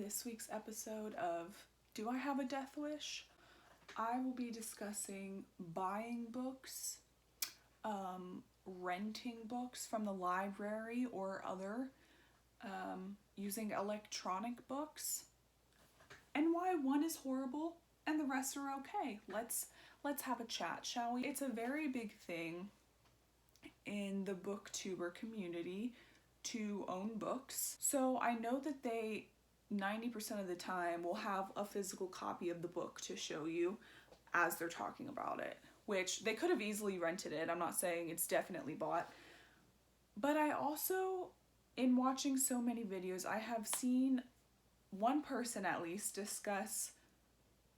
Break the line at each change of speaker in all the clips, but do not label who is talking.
this week's episode of Do I Have a Death Wish? I will be discussing buying books, renting books from the library or other, using electronic books, and why one is horrible and the rest are okay. Let's have a chat, shall we? It's a very big thing in the booktuber community to own books. So I know that they 90% of the time will have a physical copy of the book to show you as they're talking about it, which they could have easily rented it. I'm not saying it's definitely bought. But I also, in watching so many videos, I have seen one person at least discuss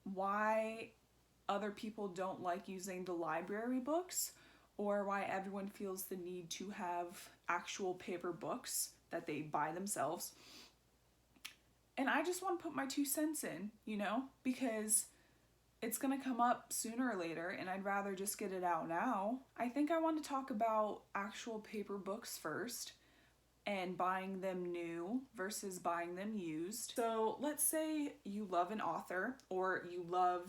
why other people don't like using the library books, or why everyone feels the need to have actual paper books that they buy themselves. And I just want to put my 2 cents in, because it's going to come up sooner or later, and I'd rather just get it out now. I think I want to talk about actual paper books first, and buying them new versus buying them used. So let's say you love an author, or you love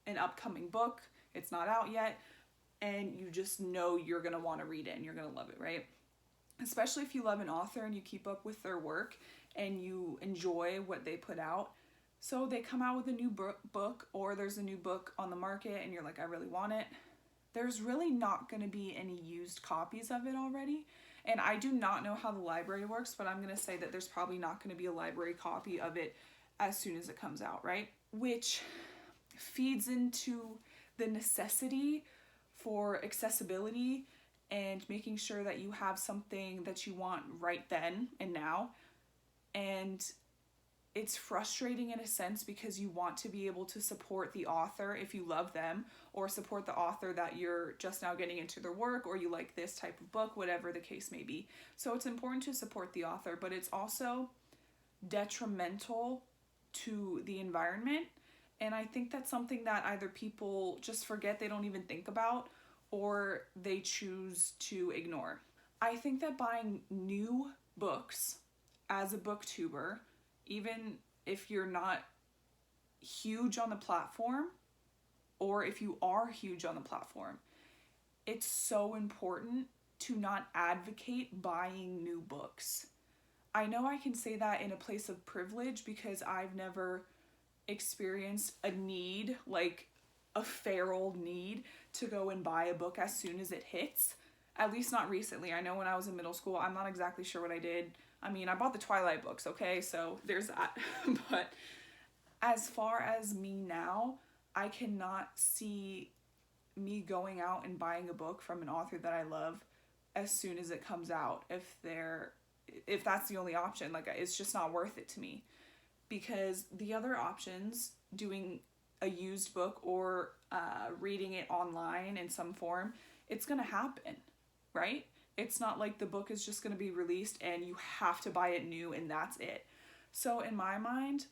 an upcoming book, it's not out yet, and you just know you're going to want to read it and you're going to love it, right? Especially if you love an author and you keep up with their work and you enjoy what they put out. So they come out with a new book, or there's a new book on the market and you're like, I really want it. There's really not going to be any used copies of it already. And I do not know how the library works, but I'm going to say that there's probably not going to be a library copy of it as soon as it comes out, right? Which feeds into the necessity for accessibility and making sure that you have something that you want right then and now. And it's frustrating in a sense because you want to be able to support the author if you love them, or support the author that you're just now getting into their work, or you like this type of book, whatever the case may be. So it's important to support the author, but it's also detrimental to the environment. And I think that's something that either people just forget, they don't even think about, or they choose to ignore. I think that buying new books as a booktuber, even if you're not huge on the platform, or if you are huge on the platform, it's so important to not advocate buying new books. I know I can say that in a place of privilege because I've never experienced a need, like a feral need, to go and buy a book as soon as it hits. At least not recently. I know when I was in middle school, I'm not exactly sure what I did. I mean, I bought the Twilight books, okay? So there's that. But as far as me now, I cannot see me going out and buying a book from an author that I love as soon as it comes out. If that's the only option, like, it's just not worth it to me. Because the other options, doing a used book or reading it online in some form, it's going to happen, right? It's not like the book is just going to be released and you have to buy it new and that's it. So in my mind,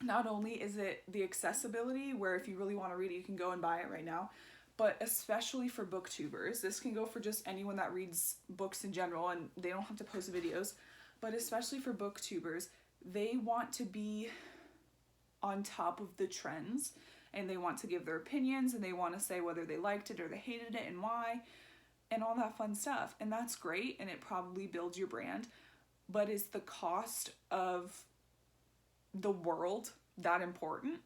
not only is it the accessibility, where if you really want to read it, you can go and buy it right now, but especially for booktubers, this can go for just anyone that reads books in general, and they don't have to post videos, but especially for booktubers, they want to be on top of the trends, and they want to give their opinions, and they want to say whether they liked it or they hated it and why, and all that fun stuff. And that's great, and it probably builds your brand, but is the cost of the world that important?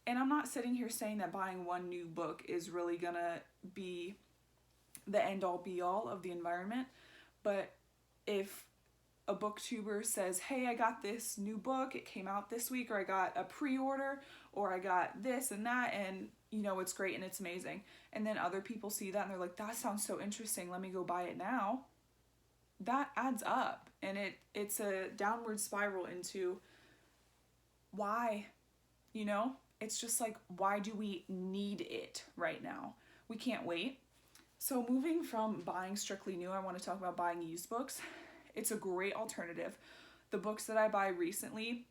And I'm not sitting here saying that buying one new book is really gonna be the end all be all of the environment, but if a booktuber says, hey, I got this new book, it came out this week, or I got a pre-order, or I got this and that, and it's great and it's amazing, and then other people see that and they're like, that sounds so interesting, let me go buy it now, that adds up, and it's a downward spiral into why, it's just like, why do we need it right now? We can't wait. So moving from buying strictly new, I want to talk about buying used books. It's a great alternative. The books that I buy recently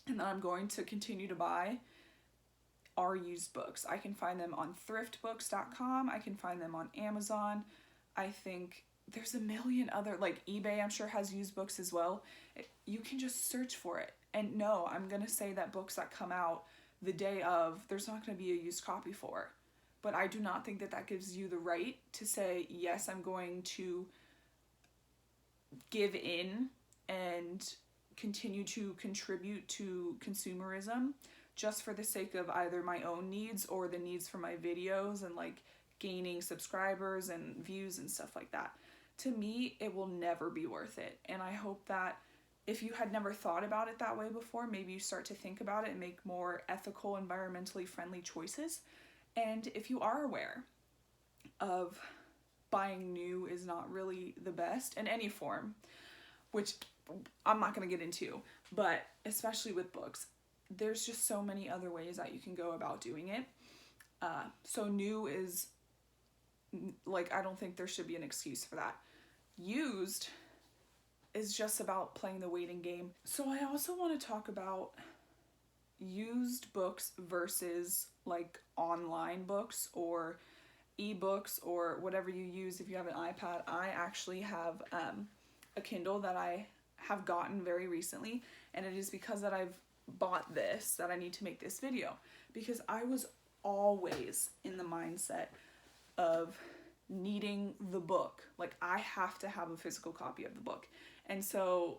and that I'm going to continue to buy are used books. I can find them on thriftbooks.com. I can find them on Amazon. I think there's a million other, like eBay, I'm sure has used books as well. You can just search for it And no, I'm going to say that books that come out the day of, there's not going to be a used copy for. But I do not think that that gives you the right to say, yes, I'm going to give in and continue to contribute to consumerism just for the sake of either my own needs or the needs for my videos and like gaining subscribers and views and stuff like that. To me, it will never be worth it. And I hope that if you had never thought about it that way before, maybe you start to think about it and make more ethical, environmentally friendly choices. And if you are aware of buying new is not really the best in any form, which I'm not going to get into, but especially with books, there's just so many other ways that you can go about doing it. So new is, like, I don't think there should be an excuse for that. Used is just about playing the waiting game. So I also want to talk about used books versus like online books or ebooks or whatever you use if you have an iPad. I actually have a Kindle that I have gotten very recently, and it is because that I've bought this that I need to make this video, because I was always in the mindset of needing the book. Like, I have to have a physical copy of the book. And so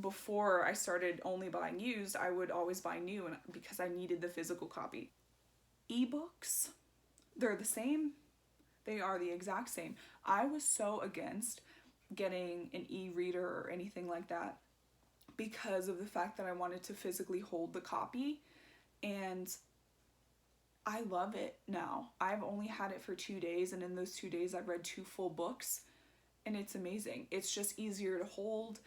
before I started only buying used, I would always buy new, and because I needed the physical copy. Ebooks, they're the same. They are the exact same. I was so against getting an e-reader or anything like that because of the fact that I wanted to physically hold the copy, and I love it now. I've only had it for 2 days, and in those 2 days I've read 2 full books, and it's amazing. It's just easier to hold,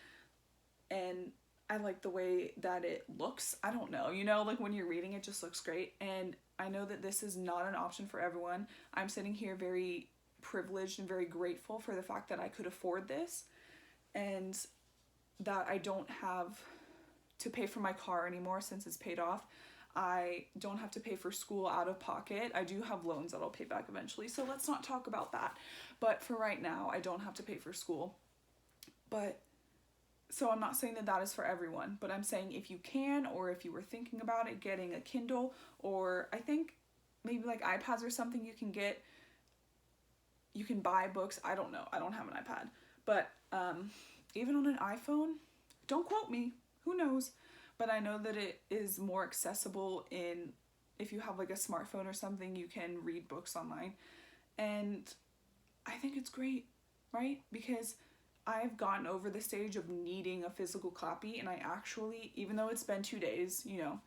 and I like the way that it looks. I don't know, you know, like when you're reading it just looks great. And I know that this is not an option for everyone. I'm sitting here very privileged and very grateful for the fact that I could afford this and that I don't have to pay for my car anymore since it's paid off. I don't have to pay for school out of pocket. I do have loans that I'll pay back eventually, so let's not talk about that. But for right now, I don't have to pay for school. But so I'm not saying that that is for everyone, but I'm saying if you can, or if you were thinking about it, getting a Kindle, or I think maybe like iPads or something you can get, you can buy books. I don't know. I don't have an iPad. But even on an iPhone, don't quote me. Who knows? But I know that it is more accessible if you have like a smartphone or something, you can read books online. And I think it's great, right? Because I've gotten over the stage of needing a physical copy, and I actually, even though it's been 2 days, you know,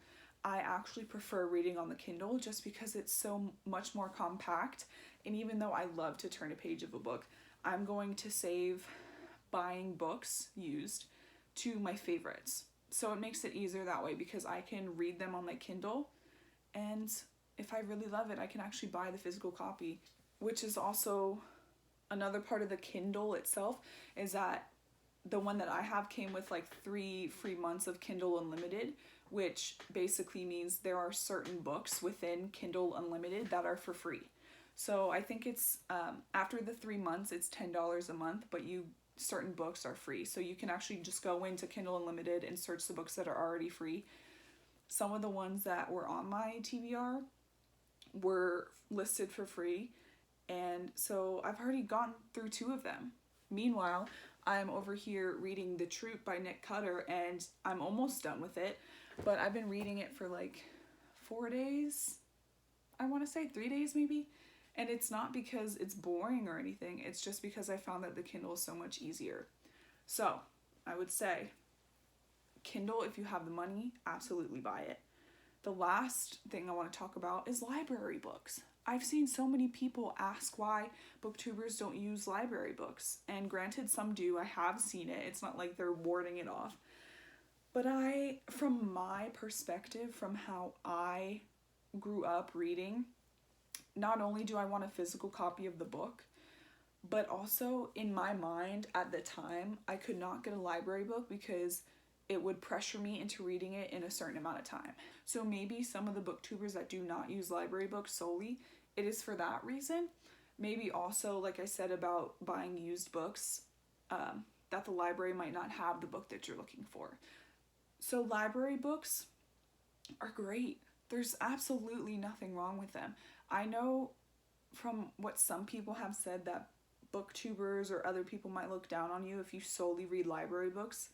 I actually prefer reading on the Kindle just because it's so much more compact. And even though I love to turn a page of a book, I'm going to save buying books used to my favorites. So it makes it easier that way because I can read them on my Kindle, and if I really love it, I can actually buy the physical copy, which is also another part of the Kindle itself, is that the one that I have came with like 3 free months of Kindle Unlimited, which basically means there are certain books within Kindle Unlimited that are for free. So I think it's after the 3 months, it's $10 a month, but certain books are free. So you can actually just go into Kindle Unlimited and search the books that are already free. Some of the ones that were on my TBR were listed for free, and so I've already gotten through 2 of them. Meanwhile, I'm over here reading The Troop by Nick Cutter, and I'm almost done with it, but I've been reading it for like 4 days. I want to say 3 days maybe. And it's not because it's boring or anything, it's just because I found that the Kindle is so much easier. So, I would say, Kindle, if you have the money, absolutely buy it. The last thing I want to talk about is library books. I've seen so many people ask why booktubers don't use library books. And granted, some do. I have seen it. It's not like they're warding it off. But from my perspective, from how I grew up reading, not only do I want a physical copy of the book, but also in my mind at the time, I could not get a library book because it would pressure me into reading it in a certain amount of time. So maybe some of the booktubers that do not use library books solely, it is for that reason. Maybe also, like I said about buying used books, that the library might not have the book that you're looking for. So library books are great. There's absolutely nothing wrong with them. I know from what some people have said that booktubers or other people might look down on you if you solely read library books.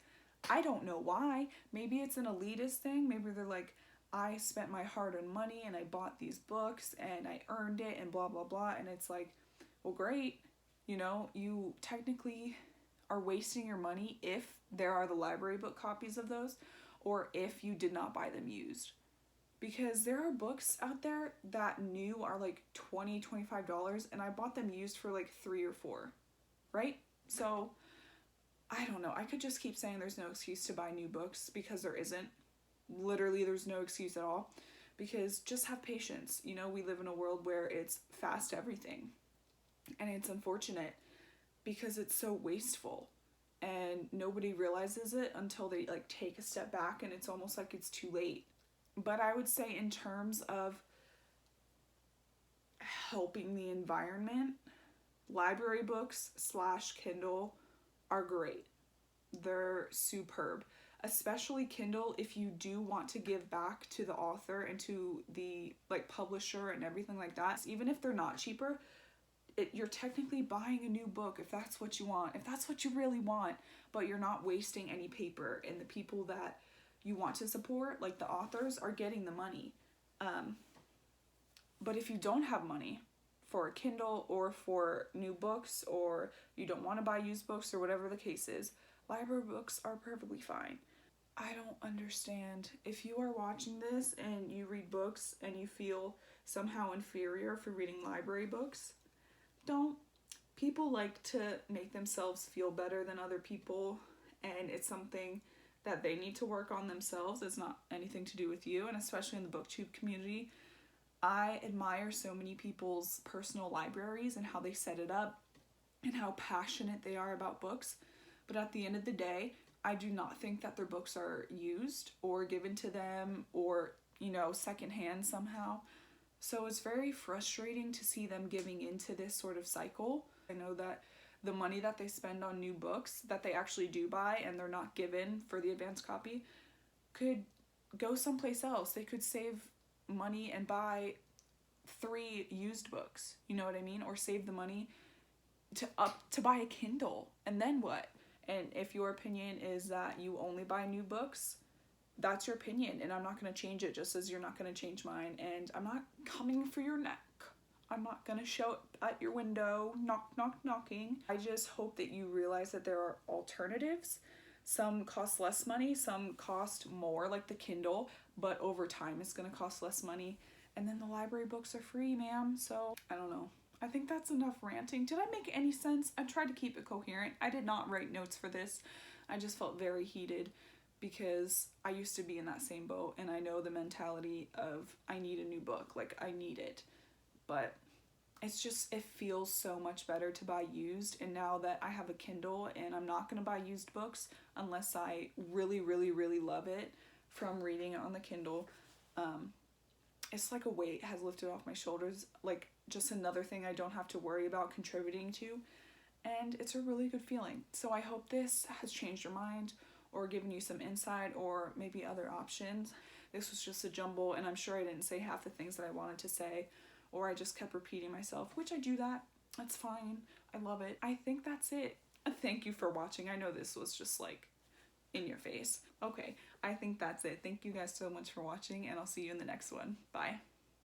I don't know why. Maybe it's an elitist thing. Maybe they're like, I spent my hard-earned money and I bought these books and I earned it and blah, blah, blah. And it's like, well, great. You know, you technically are wasting your money if there are the library book copies of those, or if you did not buy them used. Because there are books out there that new are like $20, $25, and I bought them used for like $3 or $4, right? So I don't know. I could just keep saying there's no excuse to buy new books, because there isn't. Literally, there's no excuse at all, because just have patience. You know, we live in a world where it's fast everything, and it's unfortunate because it's so wasteful, and nobody realizes it until they like take a step back, and it's almost like it's too late. But I would say in terms of helping the environment, library books / Kindle are great. They're superb. Especially Kindle, if you do want to give back to the author and to the like publisher and everything like that. Even if they're not cheaper, you're technically buying a new book if that's what you want, if that's what you really want, but you're not wasting any paper, and the people that you want to support, like the authors, are getting the money. But if you don't have money for a Kindle or for new books, or you don't want to buy used books or whatever the case is, library books are perfectly fine. I don't understand. If you are watching this and you read books and you feel somehow inferior for reading library books, don't. People like to make themselves feel better than other people, and it's something that they need to work on themselves. It's not anything to do with you, and especially in the booktube community. I admire so many people's personal libraries and how they set it up and how passionate they are about books. But at the end of the day, I do not think that their books are used or given to them or, you know, secondhand somehow. So it's very frustrating to see them giving into this sort of cycle. I know that the money that they spend on new books that they actually do buy and they're not given for the advanced copy could go someplace else. They could save money and buy 3 used books, you know what I mean? Or save the money to buy a Kindle. And then what? And if your opinion is that you only buy new books, that's your opinion, and I'm not going to change it, just as you're not going to change mine, and I'm not coming for your neck. I'm not going to show up at your window, knock, knock, knocking. I just hope that you realize that there are alternatives. Some cost less money, some cost more, like the Kindle, but over time it's going to cost less money. And then the library books are free, ma'am. So, I don't know. I think that's enough ranting. Did I make any sense? I tried to keep it coherent. I did not write notes for this. I just felt very heated because I used to be in that same boat, and I know the mentality of I need a new book. Like, I need it. But it's just, it feels so much better to buy used. And now that I have a Kindle and I'm not going to buy used books unless I really, really, really love it from reading it on the Kindle, it's like a weight has lifted off my shoulders. Like, just another thing I don't have to worry about contributing to. And it's a really good feeling. So I hope this has changed your mind or given you some insight or maybe other options. This was just a jumble, and I'm sure I didn't say half the things that I wanted to say, or I just kept repeating myself, which I do that. That's fine. I love it. I think that's it. Thank you for watching. I know this was just like in your face. Okay, I think that's it. Thank you guys so much for watching, and I'll see you in the next one. Bye.